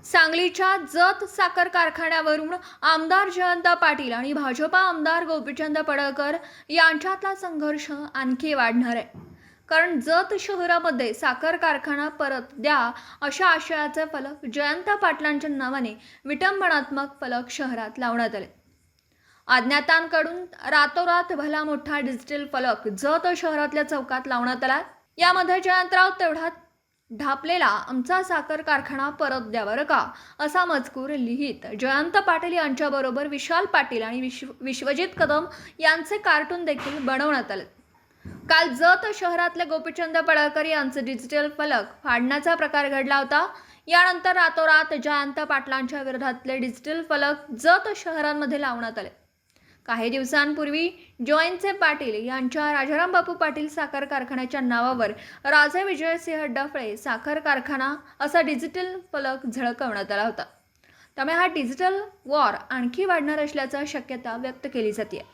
सांगलीच्या जत साखर कारखान्यावरून आमदार जयंत पाटील आणि भाजपा आमदार गोपीचंद पडळकर यांच्यातला संघर्ष आणखी वाढणार आहे. कारण जत शहरामध्ये साखर कारखाना परत द्या अशा आशयाचे फलक जयंत पाटलांच्या नावाने विटंबनात्मक फलक शहरात लावण्यात आले. अज्ञातांकडून रातोरात भला मोठा डिजिटल फलक जत शहरातल्या चौकात लावण्यात आला. यामध्ये जयंतराव तेवढा ढापलेला आमचा साखर कारखाना परत द्या बरं का असा मजकूर लिहित जयंत पाटील यांच्याबरोबर विशाल पाटील आणि विश्वजित कदम यांचे कार्टून देखील बनवण्यात आले. काल जत शहरातल्या गोपीचंद पडळकर यांचे डिजिटल फलक फाडण्याचा प्रकार घडला होता. यानंतर रातोरात जयंत पाटलांच्या विरोधातले डिजिटल फलक जत शहरांमध्ये लावण्यात आले. काही दिवसांपूर्वी जयंत पाटील यांच्या राजाराम बापू पाटील साखर कारखान्याच्या नावावर राजे विजयसिंह डफळे साखर कारखाना असा डिजिटल फलक झळकवण्यात आला होता. त्यामुळे हा डिजिटल वॉर आणखी वाढणार असल्याची शक्यता व्यक्त केली जाते.